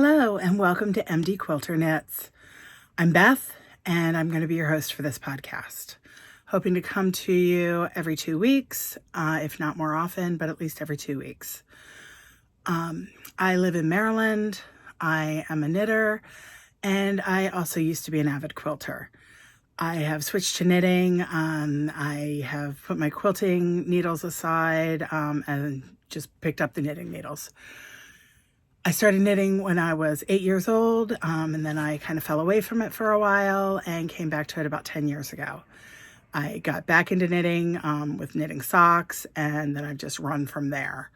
Hello and welcome to MD Quilter Knits. I'm Beth and I'm going to be your host for this podcast. Hoping to come to you every 2 weeks, if not more often, but at least every 2 weeks. I live in Maryland. I am a knitter and I also used to be an avid quilter. I have switched to knitting. I have put my quilting needles aside and just picked up the knitting needles. I started knitting when I was 8 years old, and then I kind of fell away from it for a while and came back to it about 10 years ago. I got back into knitting with knitting socks, and then I've just run from there.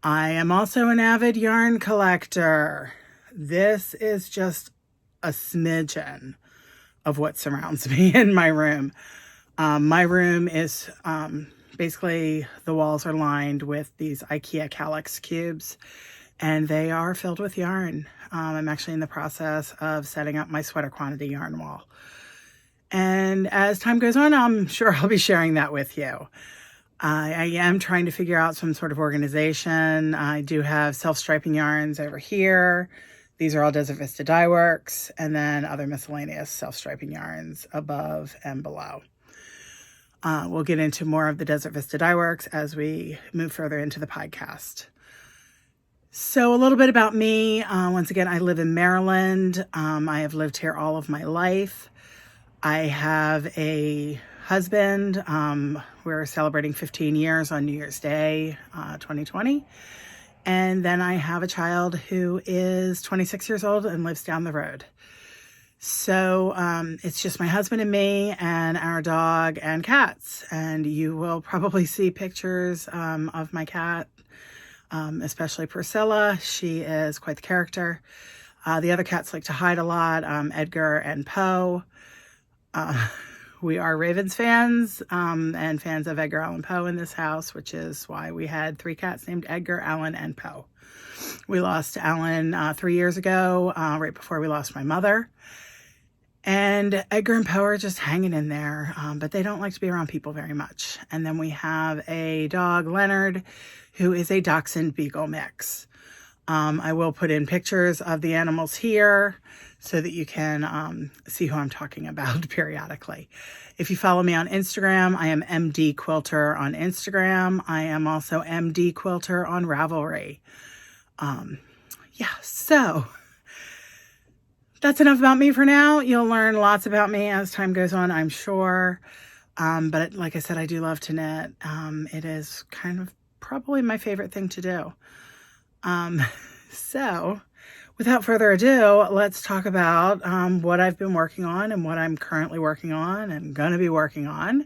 I am also an avid yarn collector. This is just a smidgen of what surrounds me in my room. My room is basically, the walls are lined with these IKEA Kallax cubes, and they are filled with yarn. I'm actually in the process of setting up my sweater quantity yarn wall. And as time goes on, I'm sure I'll be sharing that with you. I am trying to figure out some sort of organization. I do have self-striping yarns over here. These are all Desert Vista Dye Works, and then other miscellaneous self-striping yarns above and below. We'll get into more of the Desert Vista Dye Works as we move further into the podcast. So a little bit about me. Once again, I live in Maryland. I have lived here all of my life. I have a husband. We're celebrating 15 years on New Year's Day, 2020. And then I have a child who is 26 years old and lives down the road. So it's just my husband and me and our dog and cats. And you will probably see pictures of my cat. Especially Priscilla. She is quite the character. The other cats like to hide a lot, Edgar and Poe. We are Ravens fans and fans of Edgar Allan Poe in this house, which is why we had 3 cats named Edgar, Allan, and Poe. We lost Allan 3 years ago, right before we lost my mother. And Edgar and Poe are just hanging in there, but they don't like to be around people very much. And then we have a dog, Leonard, who is a Dachshund Beagle mix. I will put in pictures of the animals here so that you can see who I'm talking about periodically. If you follow me on Instagram, I am MD Quilter on Instagram. I am also MD Quilter on Ravelry. So that's enough about me for now. You'll learn lots about me as time goes on, I'm sure. But like I said, I do love to knit. It is kind of probably my favorite thing to do. So without further ado, let's talk about what I've been working on and what I'm currently working on and going to be working on,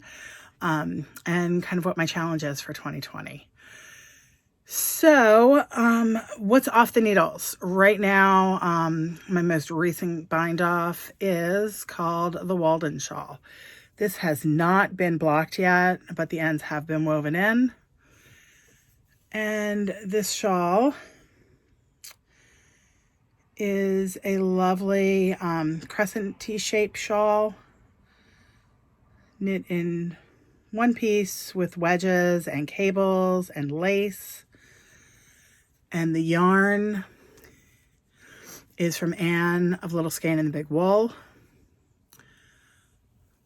and kind of what my challenge is for 2020. So, what's off the needles? Right now, my most recent bind off is called the Walden Shawl. This has not been blocked yet, but the ends have been woven in. And this shawl is a lovely crescent T-shaped shawl, knit in one piece with wedges and cables and lace. And the yarn is from Anne of Little Skein and the Big Wool.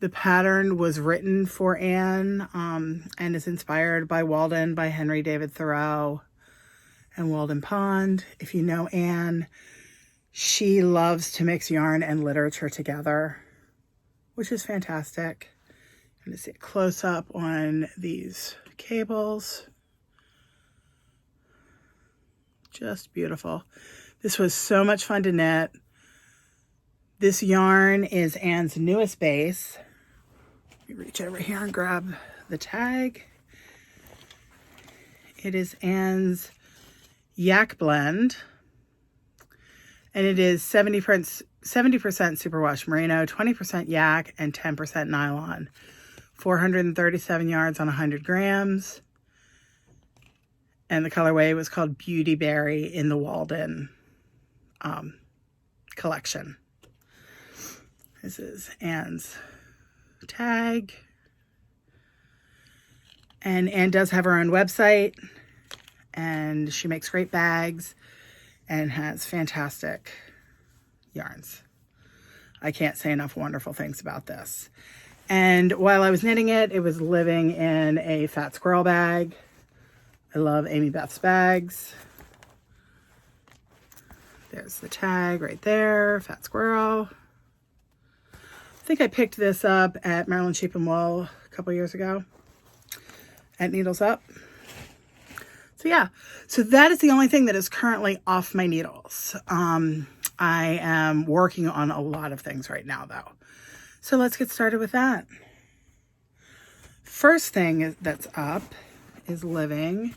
The pattern was written for Anne and is inspired by Walden by Henry David Thoreau and Walden Pond. If you know Anne, she loves to mix yarn and literature together, which is fantastic. I'm going to see a close up on these cables. Just beautiful. This was so much fun to knit. This yarn is Anne's newest base. Let me reach over here and grab the tag. It is Anne's Yak Blend. And it is 70% superwash merino, 20% yak, and 10% nylon. 437 yards on 100 grams. And the colorway was called Beautyberry in the Walden collection. This is Anne's tag. And Anne does have her own website. And she makes great bags. and has fantastic yarns. I can't say enough wonderful things about this. And while I was knitting it, it was living in a Fat Squirrel bag. I love Amy Beth's bags. There's the tag right there, Fat Squirrel. I think I picked this up at Maryland Sheep and Wool a couple years ago at Needles Up. So yeah, so that is the only thing that is currently off my needles. I am working on a lot of things right now though. So let's get started with that. First thing that's up is living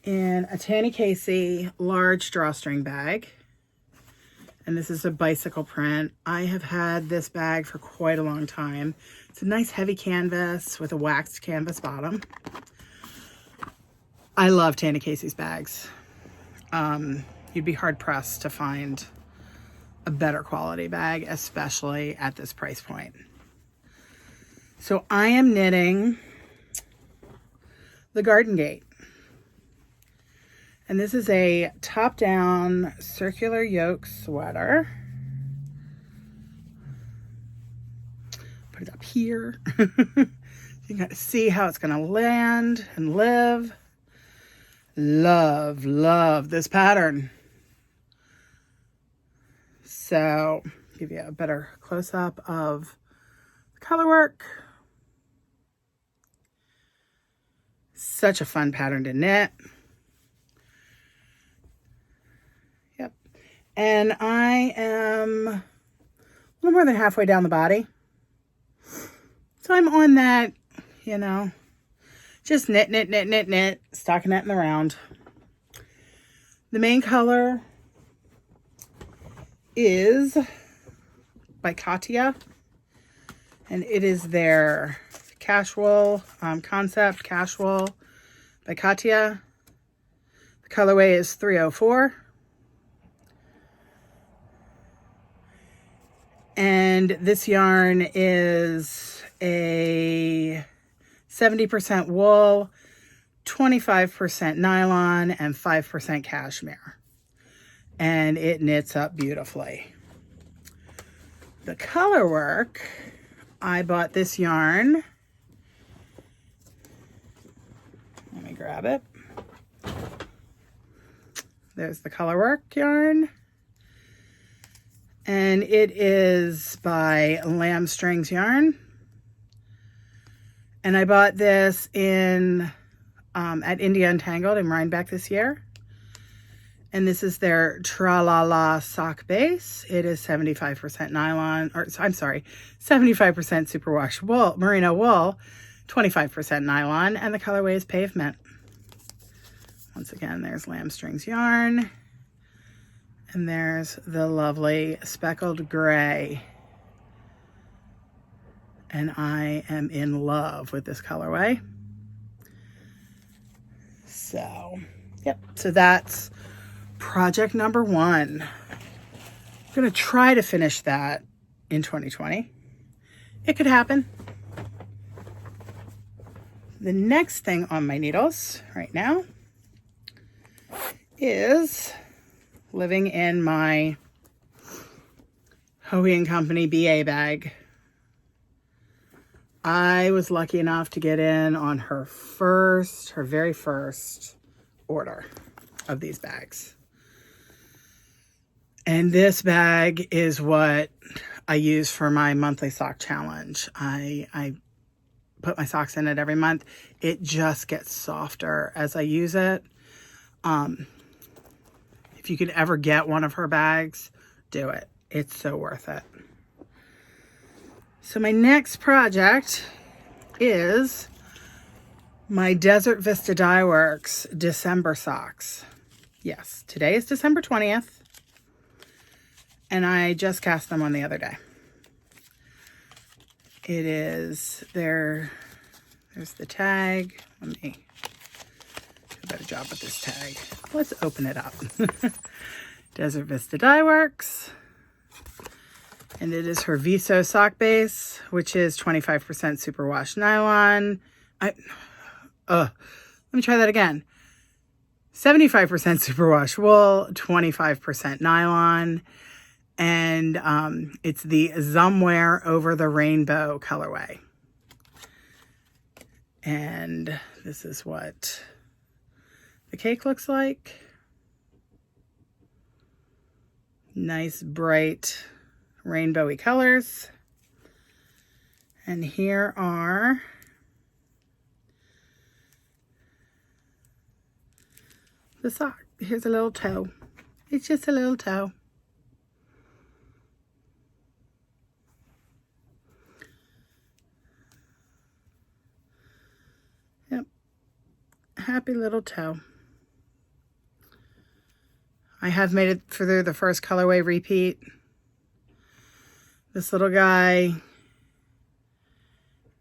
in a Tanny Casey large drawstring bag. And this is a bicycle print. I have had this bag for quite a long time. It's a nice heavy canvas with a waxed canvas bottom. I love Tanny Casey's bags. You'd be hard pressed to find a better quality bag, especially at this price point. So I am knitting the Garden Gate. And this is a top-down circular yoke sweater. Put it up here. You can see how it's going to land and live. Love this pattern. So, give you a better close-up of the color work. Such a fun pattern to knit. Yep. And I am a little more than halfway down the body. So I'm on that, you know, just knit, stockinette in the round. The main color is by Katia, and it is their casual concept, casual by Katia. The colorway is 304. And this yarn is a 70% wool, 25% nylon, and 5% cashmere. And it knits up beautifully. The color work, I bought this yarn. Let me grab it. There's the color work yarn. And it is by Lamb Strings Yarn. And I bought this in at India Untangled in Rhinebeck this year. And this is their Tra-La-La sock base. It is 75% nylon, or I'm sorry, 75% superwash wool, merino wool, 25% nylon, and the colorway is Pavement. Once again, there's Lamb Strings Yarn. And there's the lovely speckled gray. And I am in love with this colorway. So, yep. So that's project number 1. I'm going to try to finish that in 2020. It could happen. The next thing on my needles right now is living in my Hoey & Company BA bag. I was lucky enough to get in on her very first order of these bags. And this bag is what I use for my monthly sock challenge. I put my socks in it every month. It just gets softer as I use it. If you could ever get one of her bags, do it. It's so worth it. So my next project is my Desert Vista Dye Works December socks. Yes, today is December 20th. And I just cast them on the other day. It is there's the tag. Let me do a better job with this tag. Let's open it up. Desert Vista Dye Works. And it is her Viso sock base, which is 25% superwash nylon. Let me try that again. 75% superwash wool, 25% nylon, and it's the Somewhere Over the Rainbow colorway. And this is what the cake looks like. Nice, bright, rainbowy colors. And here are the sock. Here's a little toe. It's just a little toe. Yep. Happy little toe. I have made it through the first colorway repeat. This little guy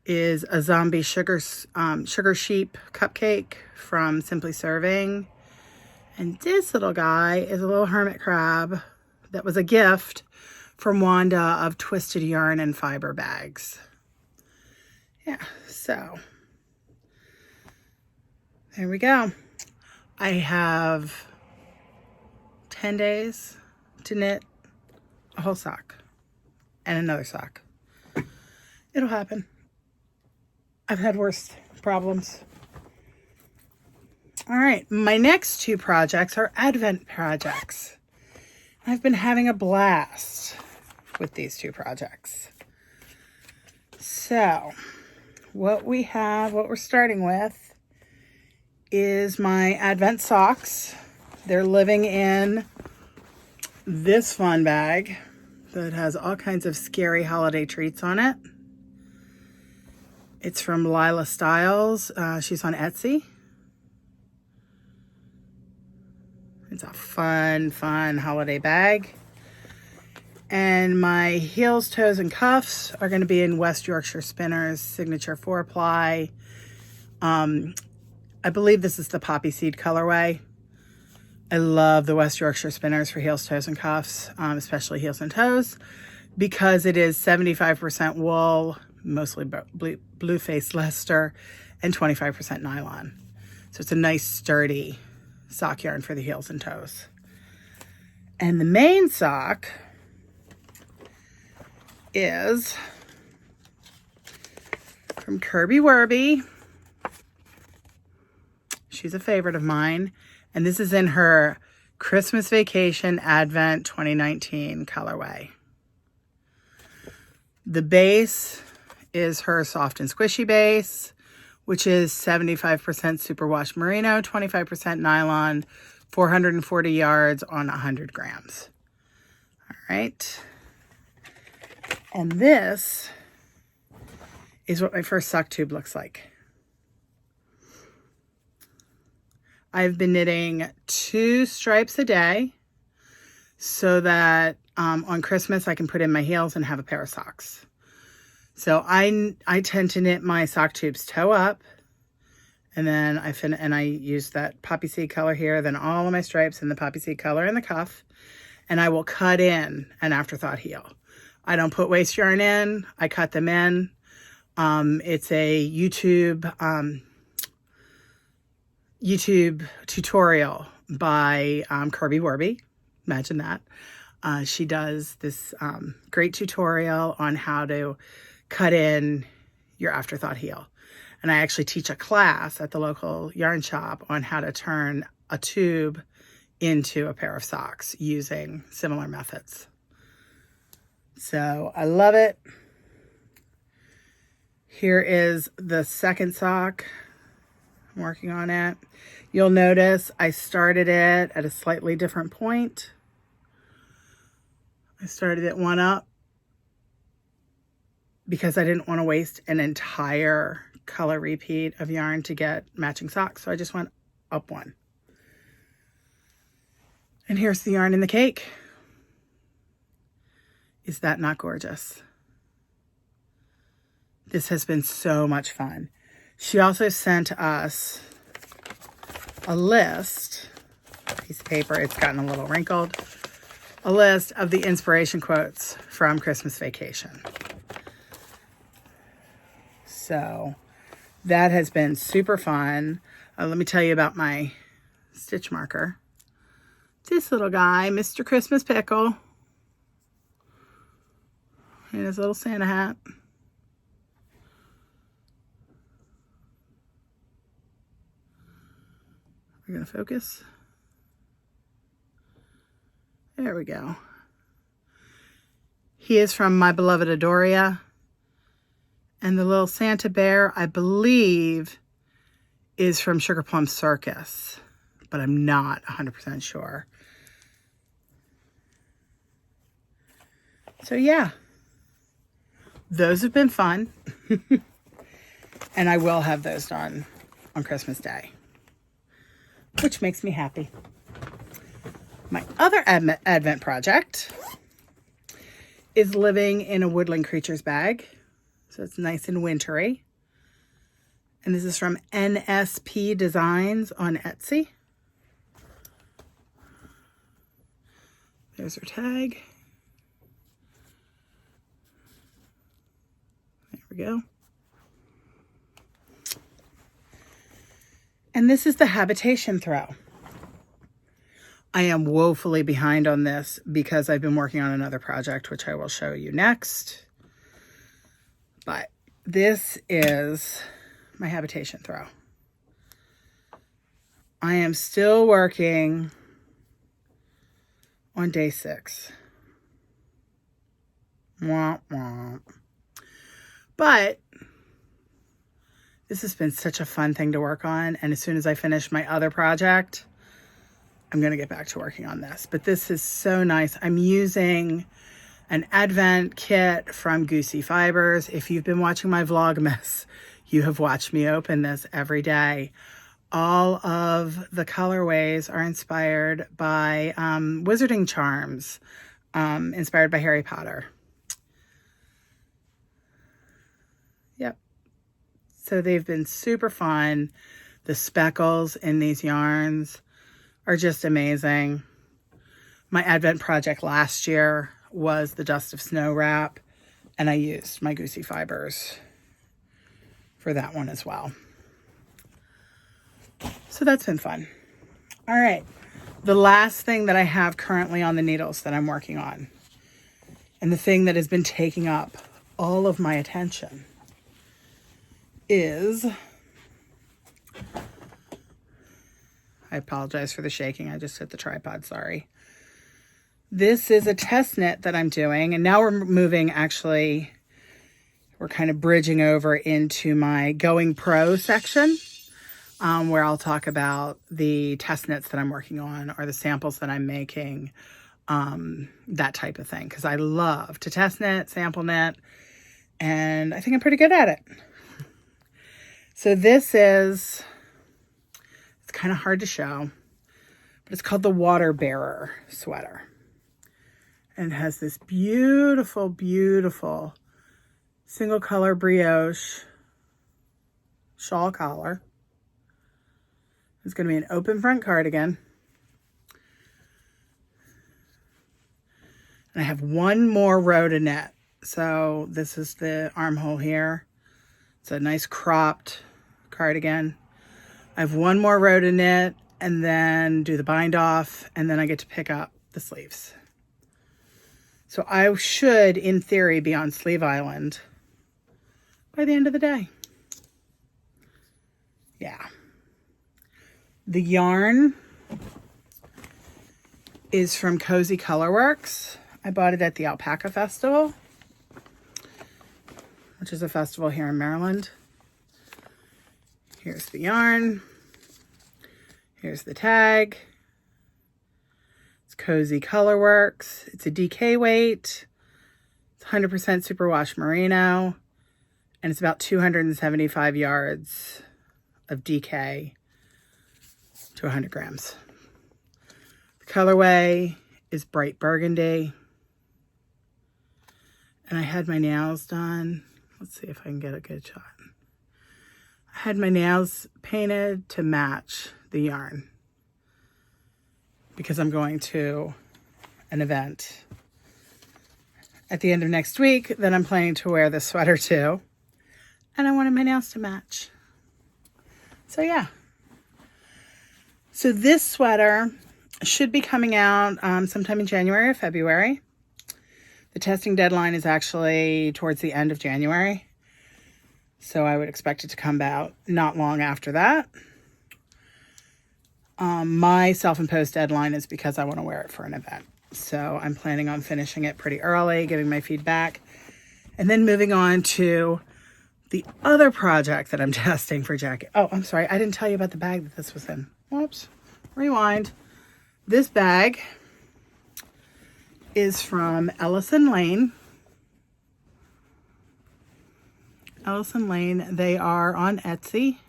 is a zombie sugar sheep cupcake from Simply Serving. And this little guy is a little hermit crab that was a gift from Wanda of Twisted Yarn and Fiber Bags. Yeah, so there we go. I have 10 days to knit a whole sock and another sock. It'll happen. I've had worse problems. All right, my next two projects are Advent projects. I've been having a blast with these two projects. So, what we're starting with is my Advent socks. They're living in this fun bag that has all kinds of scary holiday treats on it. It's from Lilastyles. She's on Etsy. It's a fun holiday bag. And my heels, toes, and cuffs are going to be in West Yorkshire Spinners Signature 4-ply. I believe this is the poppy seed colorway. I love the West Yorkshire Spinners for heels, toes, and cuffs, especially heels and toes, because it is 75% wool, mostly blue-faced Leicester, and 25% nylon. So it's a nice, sturdy sock yarn for the heels and toes. And the Maine Sock is from kirbywirby. She's a favorite of mine. And this is in her Christmas Vacation Advent 2019 colorway. The base is her soft and squishy base, which is 75% superwash merino, 25% nylon, 440 yards on 100 grams. All right. And this is what my first sock tube looks like. I've been knitting 2 stripes a day so that on Christmas I can put in my heels and have a pair of socks. So I tend to knit my sock tubes toe up, and then I use that poppy seed color here, then all of my stripes in the poppy seed color in the cuff, and I will cut in an Afterthought heel. I don't put waste yarn in, I cut them in. It's a YouTube tutorial by kirbywirby. Imagine that. She does this great tutorial on how to cut in your Afterthought heel. And I actually teach a class at the local yarn shop on how to turn a tube into a pair of socks using similar methods. So I love it. Here is the second sock. I'm working on it. You'll notice I started it at a slightly different point. I started it one up because I didn't want to waste an entire color repeat of yarn to get matching socks. So I just went up one. And here's the yarn in the cake. Is that not gorgeous? This has been so much fun. She also sent us a list, piece of paper, it's gotten a little wrinkled, a list of the inspiration quotes from Christmas Vacation. So that has been super fun. Let me tell you about my stitch marker. This little guy, Mr. Christmas Pickle. And his little Santa hat. We're going to focus. There we go. He is from My Beloved Adoria. And the little Santa bear, I believe, is from Sugar Plum Circus. But I'm not 100% sure. So yeah. Those have been fun. And I will have those done on Christmas Day, which makes me happy. My other Advent project is living in a Woodland Creatures bag. So it's nice and wintry. And this is from NSP Designs on Etsy. There's her tag. There we go. And this is the Habitation Throw. I am woefully behind on this because I've been working on another project, which I will show you next. But this is my Habitation Throw. I am still working on day 6. Womp womp. But this has been such a fun thing to work on. And as soon as I finish my other project, I'm going to get back to working on this. But this is so nice. I'm using an Advent kit from Goosey Fibers. If you've been watching my Vlogmas, you have watched me open this every day. All of the colorways are inspired by wizarding charms, inspired by Harry Potter. Yep. So they've been super fun. The speckles in these yarns are just amazing. My Advent project last year was the Dust of Snow wrap, and I used my Goosey Fibers for that one as well. So that's been fun. All right. The last thing that I have currently on the needles that I'm working on, and the thing that has been taking up all of my attention, is, I apologize for the shaking. I just hit the tripod, sorry. This is a test knit that I'm doing, and now we're moving, actually, we're kind of bridging over into my Going Pro section, where I'll talk about the test knits that I'm working on or the samples that I'm making, that type of thing, because I love to test knit, sample knit, and I think I'm pretty good at it. So this is, it's kind of hard to show, but it's called the Waterbearer Sweater. And it has this beautiful, beautiful single color brioche shawl collar. It's going to be an open front cardigan. And I have one more row to knit. So this is the armhole here. It's a nice cropped cardigan. I have one more row to knit and then do the bind off, and then I get to pick up the sleeves. So I should, in theory, be on Sleeve Island by the end of the day. Yeah. The yarn is from Cozy Colorworks. I bought it at the Alpaca Festival, which is a festival here in Maryland. Here's the yarn. Here's the tag. It's Cozy Colorworks. It's a DK weight. It's 100% superwash merino. And it's about 275 yards of DK to 100 grams. The colorway is bright burgundy. And I had my nails done. Let's see if I can get a good shot. I had my nails painted to match the yarn because I'm going to an event at the end of next week that I'm planning to wear this sweater to, and I wanted my nails to match. So yeah. So this sweater should be coming out sometime in January or February. The testing deadline is actually towards the end of January. So I would expect it to come out not long after that. My self-imposed deadline is because I want to wear it for an event. So I'm planning on finishing it pretty early, giving my feedback, and then moving on to the other project that I'm testing for Jackie. Oh, I'm sorry. I didn't tell you about the bag that this was in. Whoops. Rewind. This bag is from Ellison Lane. Ellison Lane. They are on Etsy.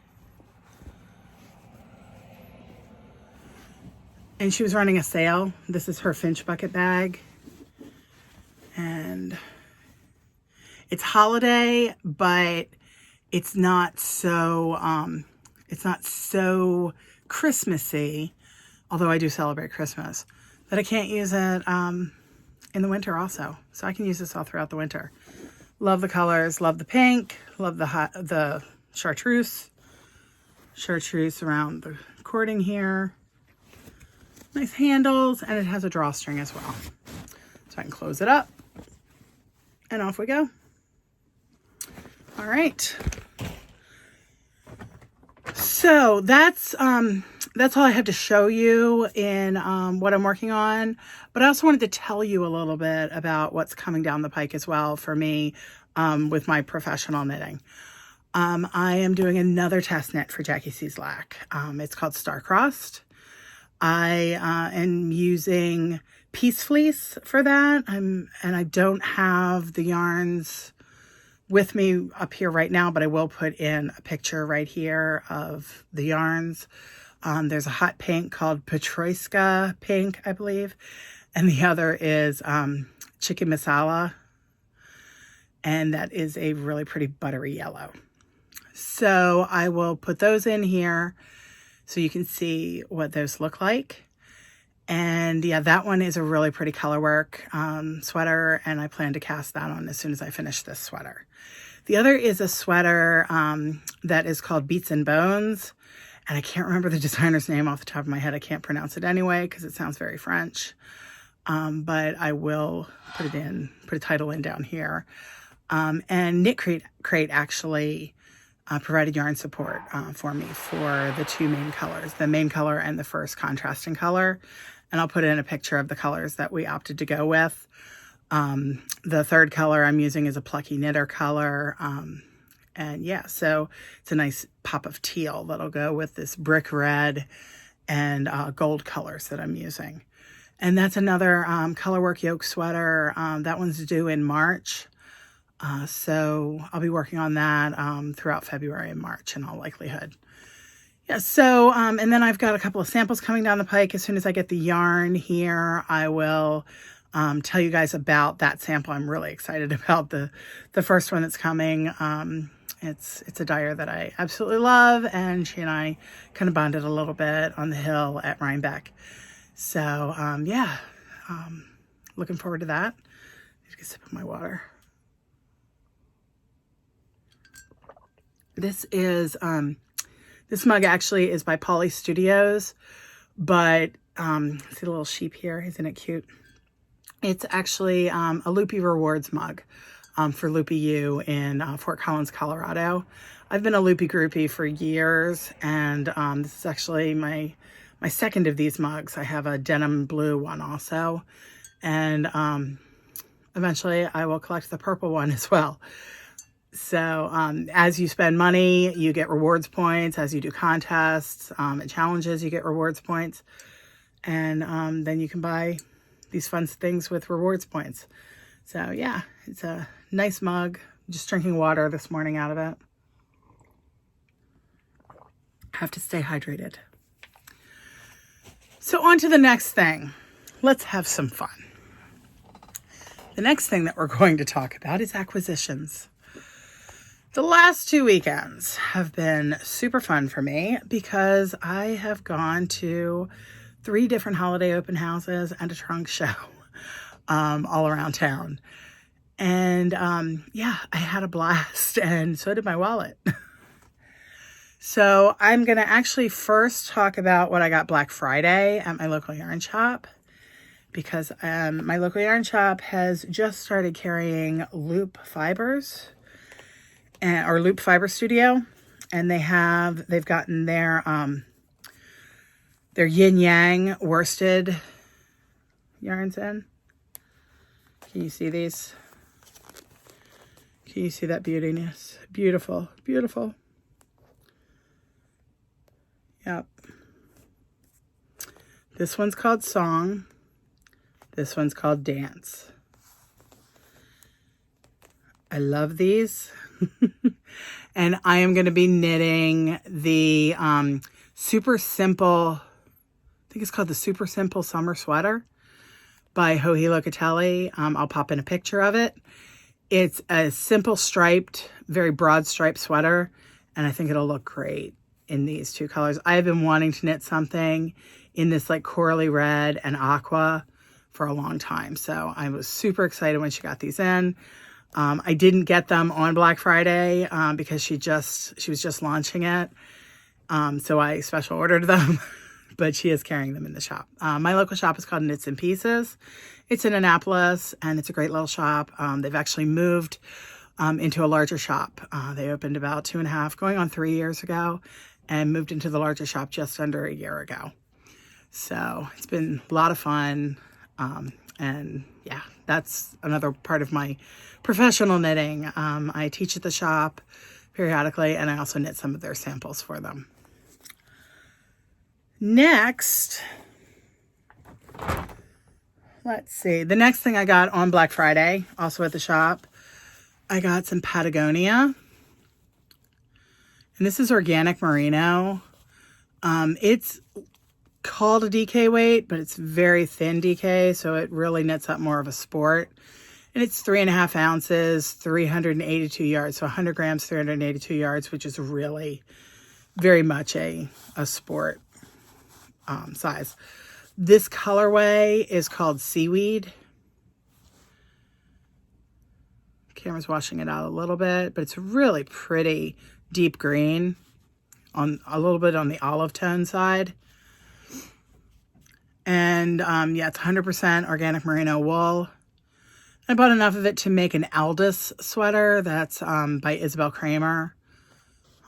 And she was running a sale. This is her Finch bucket bag. And it's holiday, but it's not so Christmassy, although I do celebrate Christmas. But I can't use it in the winter also. So I can use this all throughout the winter. Love the colors, love the pink, love the chartreuse. Chartreuse around the cording here. Nice handles, and it has a drawstring as well. So I can close it up, and off we go. All right. So that's all I have to show you in what I'm working on. But I also wanted to tell you a little bit about what's coming down the pike as well for me with my professional knitting. I am doing another test knit for Jackie Sees Lack. It's called Star-Crossed. I am using Peace Fleece for that. And I don't have the yarns with me up here right now, but I will put in a picture right here of the yarns. There's a hot pink called Petroiska pink, I believe. And the other is chicken masala. And that is a really pretty buttery yellow. So I will put those in here so you can see what those look like. And yeah, that one is a really pretty color work sweater, and I plan to cast that on as soon as I finish this sweater. The other is a sweater that is called Beats and Bones, and I can't remember the designer's name off the top of my head. I can't pronounce it anyway because it sounds very French, but I will put a title in down here. And Knit Crate actually provided yarn support for me for the two main colors, the main color and the first contrasting color. And I'll put in a picture of the colors that we opted to go with. The third color I'm using is a Plucky Knitter color. And yeah, so it's a nice pop of teal that'll go with this brick red and gold colors that I'm using. And that's another colorwork yoke sweater. That one's due in March. So I'll be working on that throughout February and March in all likelihood. Yeah, so, and then I've got a couple of samples coming down the pike. As soon as I get the yarn here, I will tell you guys about that sample. I'm really excited about the first one that's coming. It's a dyer that I absolutely love, and she and I kind of bonded a little bit on the hill at Rhinebeck. So, yeah, looking forward to that. Take a sip of my water. This is, this mug actually is by Polly Studios, but, see the little sheep here, isn't it cute? It's actually a Loopy Rewards mug for Loopy U in Fort Collins, Colorado. I've been a Loopy groupie for years, and this is actually my second of these mugs. I have a denim blue one also, and eventually I will collect the purple one as well. So as you spend money, you get rewards points. As you do contests and challenges, you get rewards points. And then you can buy these fun things with rewards points. So yeah, it's a nice mug. Just drinking water this morning out of it. Have to stay hydrated. So on to the next thing. Let's have some fun. The next thing that we're going to talk about is acquisitions. The last 2 weekends have been super fun for me because I have gone to 3 different holiday open houses and a trunk show all around town. And yeah, I had a blast, and so did my wallet. So I'm going to actually first talk about what I got Black Friday at my local yarn shop, because my local yarn shop has just started carrying loop fibers, or Loop Fiber Studio, and they've gotten their yin yang worsted yarns in. Can you see these? Can you see that beautiness? Beautiful, beautiful. Yep. This one's called Song. This one's called Dance. I love these. And I am going to be knitting the super simple, I think it's called the Super Simple Summer Sweater by Joji Locatelli. I'll pop in a picture of it. It's a simple striped, very broad striped sweater, and I think it'll look great in these two colors. I've been wanting to knit something in this like corally red and aqua for a long time, so I was super excited when she got these in. I didn't get them on Black Friday because she was just launching it, so I special ordered them. But she is carrying them in the shop. My local shop is called Knits and Pieces. It's in Annapolis, and it's a great little shop. They've actually moved into a larger shop. They opened about 2.5, going on 3 years ago, and moved into the larger shop just under a year ago. So it's been a lot of fun. And yeah, that's another part of my professional knitting. I teach at the shop periodically, and I also knit some of their samples for them. Next, let's see. The next thing I got on Black Friday, also at the shop, I got some Patagonia. And this is organic merino. It's called a DK weight, but it's very thin DK, so it really knits up more of a sport. And it's 3.5 ounces, 382 yards. So 100 grams, 382 yards, which is really very much a sport size. This colorway is called Seaweed. Camera's washing it out a little bit, but it's really pretty deep green, on a little bit on the olive tone side. And yeah, it's 100% organic merino wool. I bought enough of it to make an Aldous sweater. That's by Isabel Kramer.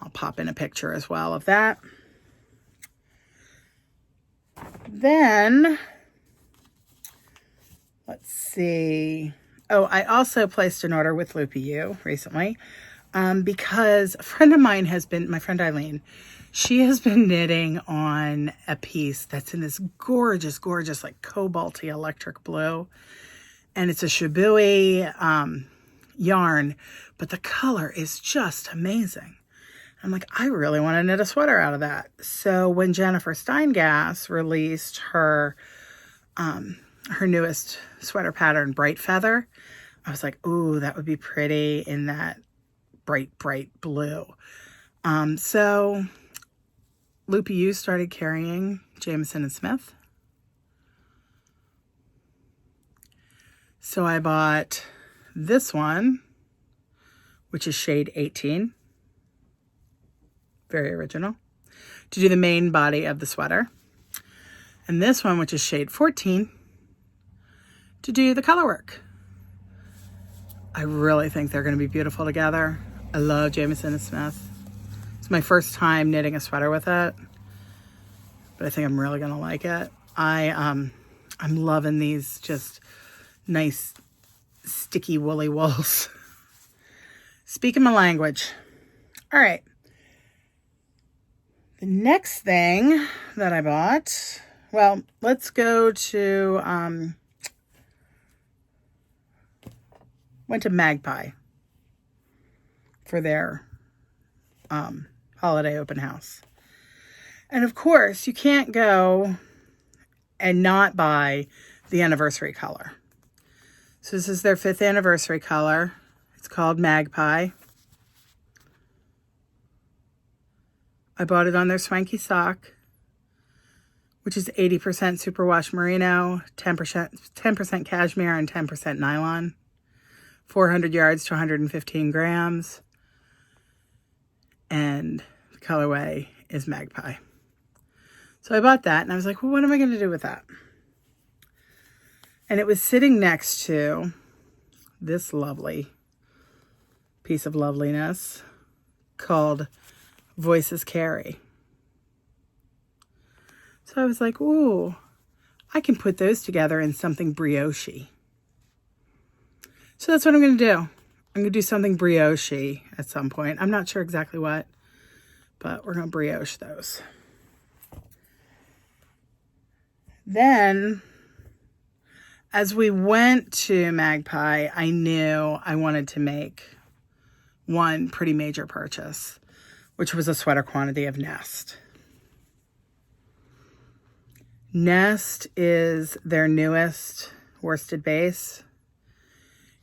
I'll pop in a picture as well of that. Then, let's see. Oh, I also placed an order with Loopy U recently because a friend of mine my friend Eileen, she has been knitting on a piece that's in this gorgeous, gorgeous, like cobalty electric blue. And it's a Shibui yarn, but the color is just amazing. I'm like, I really want to knit a sweater out of that. So when Jennifer Steingass released her newest sweater pattern, Bright Feather, I was like, ooh, that would be pretty in that bright, bright blue. So Loopy U started carrying Jameson Smith. So I bought this one, which is shade 18. Very original, to do the main body of the sweater. And this one, which is shade 14, to do the color work. I really think they're going to be beautiful together. I love Jameson Smith. It's my first time knitting a sweater with it, but I think I'm really going to like it. I'm loving these just nice sticky woolly wools. Speaking my language. All right. The next thing that I bought, well, let's go to, went to Magpie for their holiday open house. And of course, you can't go and not buy the anniversary color. So this is their 5th anniversary color. It's called Magpie. I bought it on their Swanky Sock, which is 80% superwash merino, 10% cashmere, and 10% nylon. 400 yards to 115 grams. And the colorway is Magpie. So I bought that and I was like, well, what am I going to do with that? And it was sitting next to this lovely piece of loveliness called Voices Carry. So I was like, ooh, I can put those together in something brioche. So that's what I'm going to do. I'm going to do something brioche at some point. I'm not sure exactly what, but we're going to brioche those. Then, as we went to Magpie, I knew I wanted to make one pretty major purchase, which was a sweater quantity of Nest. Nest is their newest worsted base.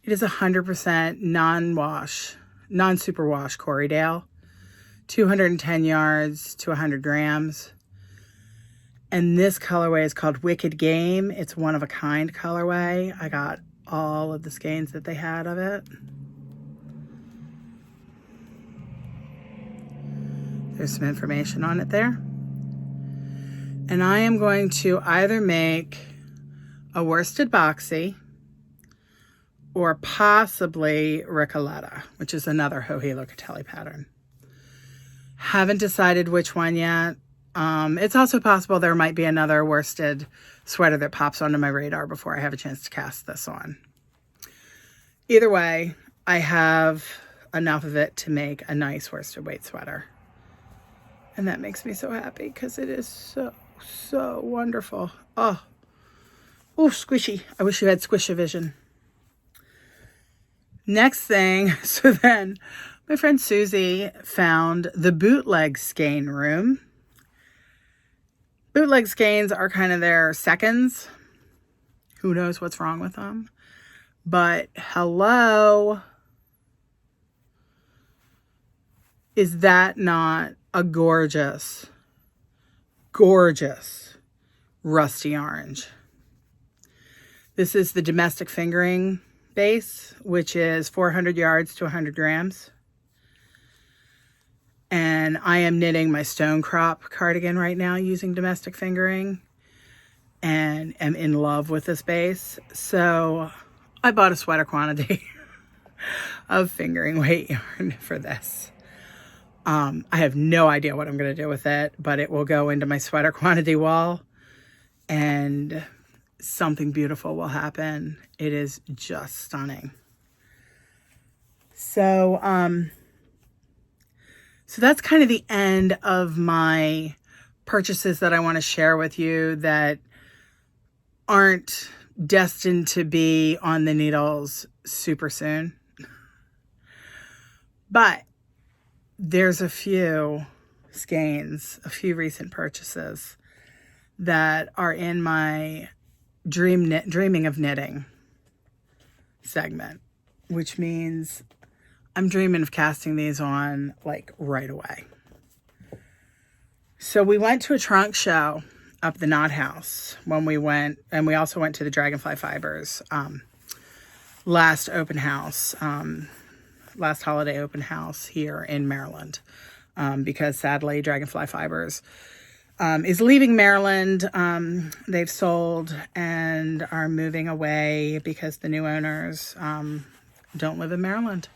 It is 100% non-wash, non-superwash Corriedale, 210 yards to 100 grams. And this colorway is called Wicked Game. It's one of a kind colorway. I got all of the skeins that they had of it. There's some information on it there. And I am going to either make a worsted boxy or possibly Ricoletta, which is another Joji Locatelli pattern. Haven't decided which one yet. It's also possible there might be another worsted sweater that pops onto my radar before I have a chance to cast this on. Either way, I have enough of it to make a nice worsted weight sweater. And that makes me so happy because it is so wonderful. Oh, squishy. I wish you had squish-o-vision. Next thing, so then my friend Susie found the Bootlegs Skein room. Bootleg skeins are kind of their seconds. Who knows what's wrong with them? But hello. Is that not a gorgeous, gorgeous rusty orange? This is the domestic fingering base, which is 400 yards to 100 grams. And I am knitting my stone crop cardigan right now using domestic fingering and am in love with this base. So I bought a sweater quantity of fingering weight yarn for this. I have no idea what I'm going to do with it, but it will go into my sweater quantity wall and something beautiful will happen. It is just stunning. So that's kind of the end of my purchases that I want to share with you that aren't destined to be on the needles super soon. But there's a few skeins, a few recent purchases that are in my dreaming of knitting segment, which means I'm dreaming of casting these on like right away. So we went to a trunk show up the Knot House when we went, and we also went to the Dragonfly Fibers last open house, last holiday open house here in Maryland, because sadly Dragonfly Fibers is leaving Maryland. They've sold and are moving away because the new owners don't live in Maryland.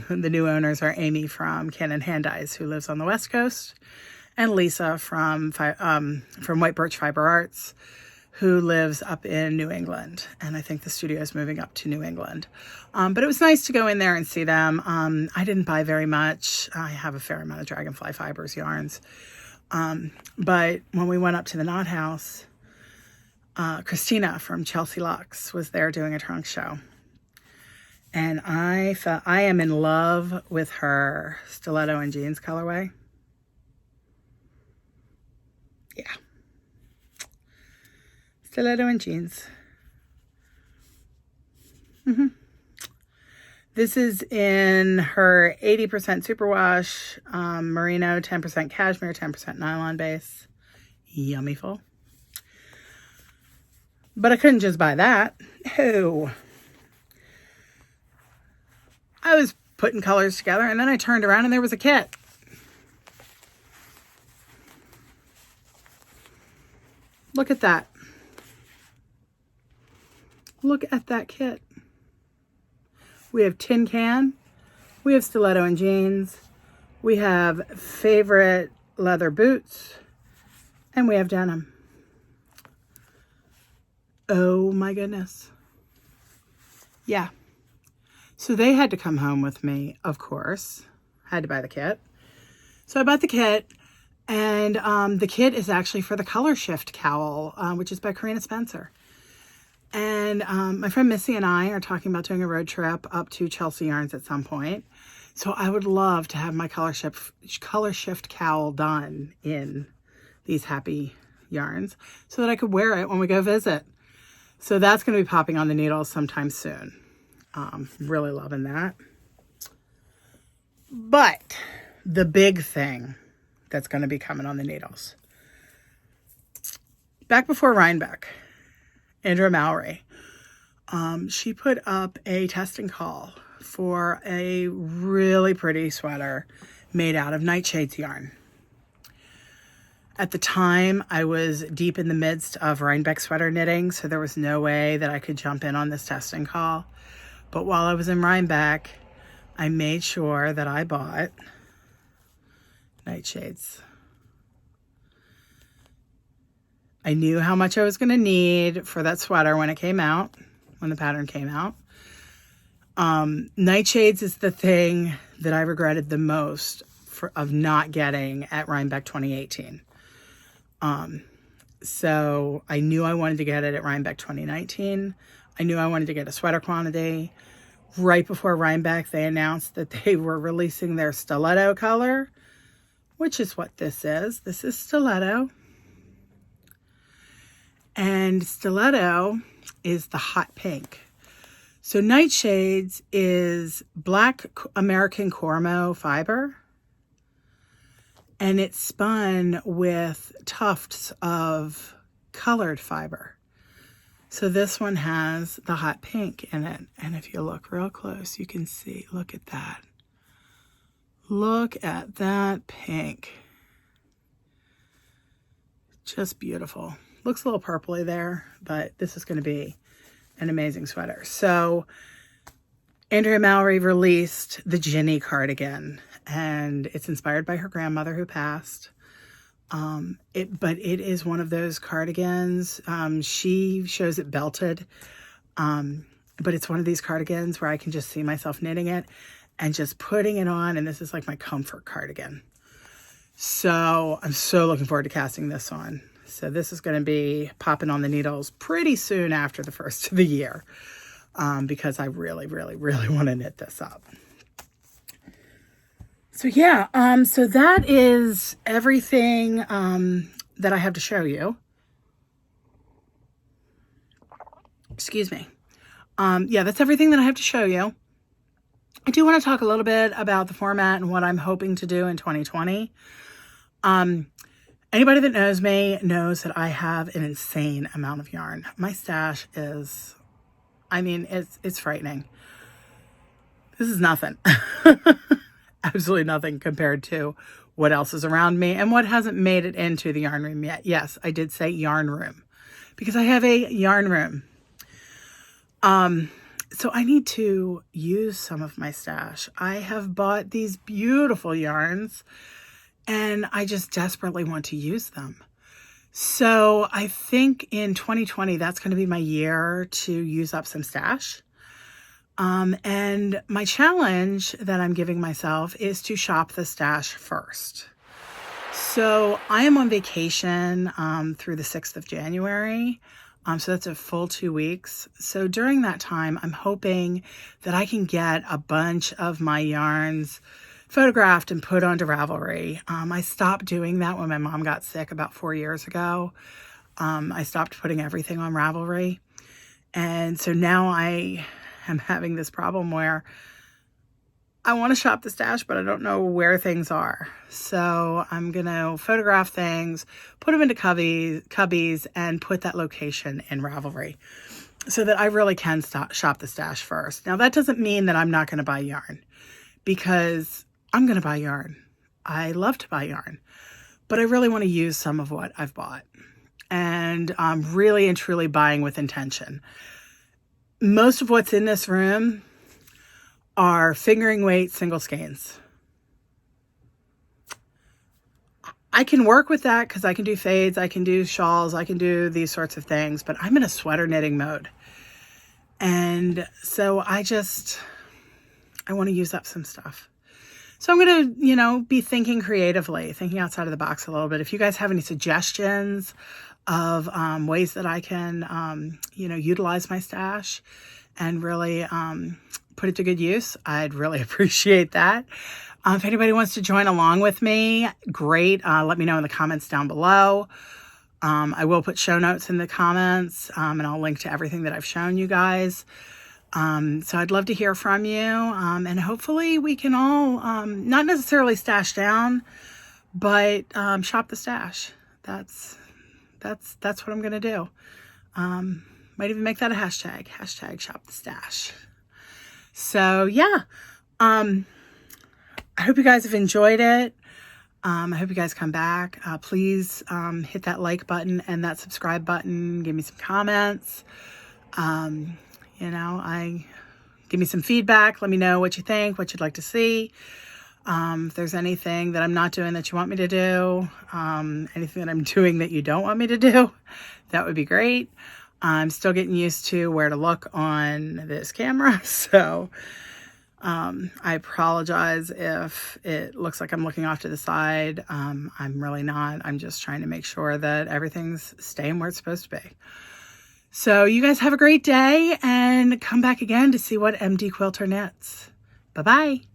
The new owners are Amy from Cannon Hand Dyes, who lives on the West Coast, and Lisa from White Birch Fiber Arts, who lives up in New England. And I think the studio is moving up to New England. But it was nice to go in there and see them. I didn't buy very much. I have a fair amount of Dragonfly Fibers yarns. But when we went up to the Knot House, Christina from Chelsea Lux was there doing a trunk show. And I am in love with her stiletto and jeans colorway. Yeah. Stiletto and jeans. This is in her 80% superwash, merino, 10% cashmere, 10% nylon base. Yummyful. But I couldn't just buy that. No. I was putting colors together and then I turned around and there was a kit. Look at that. Look at that kit. We have tin can. We have stiletto and jeans. We have favorite leather boots. And we have denim. Oh my goodness. Yeah. So they had to come home with me, of course. Had to buy the kit. So I bought the kit. And the kit is actually for the Color Shift cowl, which is by Karina Spencer. And my friend Missy and I are talking about doing a road trip up to Chelsea Yarns at some point. So I would love to have my Color Shift cowl done in these happy yarns so that I could wear it when we go visit. So that's going to be popping on the needles sometime soon. Really loving that. But the big thing that's going to be coming on the needles. Back before Rhinebeck, Andrea Mallory, she put up a testing call for a really pretty sweater made out of Nightshades yarn. At the time, I was deep in the midst of Rhinebeck sweater knitting, so there was no way that I could jump in on this testing call. But while I was in Rhinebeck, I made sure that I bought Nightshades. I knew how much I was going to need for that sweater when it came out, when the pattern came out. Nightshades is the thing that I regretted the most of not getting at Rhinebeck 2018. So I knew I wanted to get it at Rhinebeck 2019. I knew I wanted to get a sweater quantity. Right before Rhinebeck, they announced that they were releasing their stiletto color, which is what this is. This is stiletto. And stiletto is the hot pink. So Nightshades is black American Cormo fiber. And it's spun with tufts of colored fiber. So this one has the hot pink in it. And if you look real close, you can see, look at that. Look at that pink. Just beautiful. Looks a little purpley there, but this is going to be an amazing sweater. So Andrea Mallory released the Ginny cardigan, and it's inspired by her grandmother who passed. But it is one of those cardigans. She shows it belted, but it's one of these cardigans where I can just see myself knitting it and just putting it on, and this is like my comfort cardigan. So I'm so looking forward to casting this on. So this is going to be popping on the needles pretty soon after the first of the year, because I really, really, really want to knit this up. So yeah, so that is everything that I have to show you. Excuse me. Yeah, that's everything that I have to show you. I do want to talk a little bit about the format and what I'm hoping to do in 2020. Anybody that knows me knows that I have an insane amount of yarn. My stash is, I mean, it's frightening. This is nothing. Absolutely nothing compared to what else is around me and what hasn't made it into the yarn room yet. Yes, I did say yarn room because I have a yarn room. So I need to use some of my stash. I have bought these beautiful yarns and I just desperately want to use them. So I think in 2020, that's going to be my year to use up some stash. And my challenge that I'm giving myself is to shop the stash first. So I am on vacation through the 6th of January. So that's a full 2 weeks. So during that time, I'm hoping that I can get a bunch of my yarns photographed and put onto Ravelry. I stopped doing that when my mom got sick about 4 years ago. I stopped putting everything on Ravelry. And so now I am having this problem where I want to shop the stash, but I don't know where things are. So I'm going to photograph things, put them into cubbies, and put that location in Ravelry so that I really can shop the stash first. Now, that doesn't mean that I'm not going to buy yarn, because I'm going to buy yarn. I love to buy yarn, but I really want to use some of what I've bought. and really and truly buying with intention. Most of what's in this room are fingering weight single skeins. I can work with that because I can do fades, I can do shawls, I can do these sorts of things, but I'm in a sweater knitting mode. And so I want to use up some stuff. So I'm going to, be thinking creatively, thinking outside of the box a little bit. If you guys have any suggestions of ways that I can, utilize my stash and really put it to good use, I'd really appreciate that. If anybody wants to join along with me, great. Let me know in the comments down below. I will put show notes in the comments, and I'll link to everything that I've shown you guys. So I'd love to hear from you, and hopefully we can all, not necessarily stash down, but shop the stash. That's what I'm going to do. Might even make that a hashtag shop the stash. So yeah, I hope you guys have enjoyed it. I hope you guys come back. Please hit that like button and that subscribe button. Give me some comments. Give me some feedback. Let me know what you think, what you'd like to see. If there's anything that I'm not doing that you want me to do, anything that I'm doing that you don't want me to do, that would be great. I'm still getting used to where to look on this camera, so I apologize if it looks like I'm looking off to the side. I'm really not. I'm just trying to make sure that everything's staying where it's supposed to be. So you guys have a great day and come back again to see what MD Quilter knits. Bye-bye.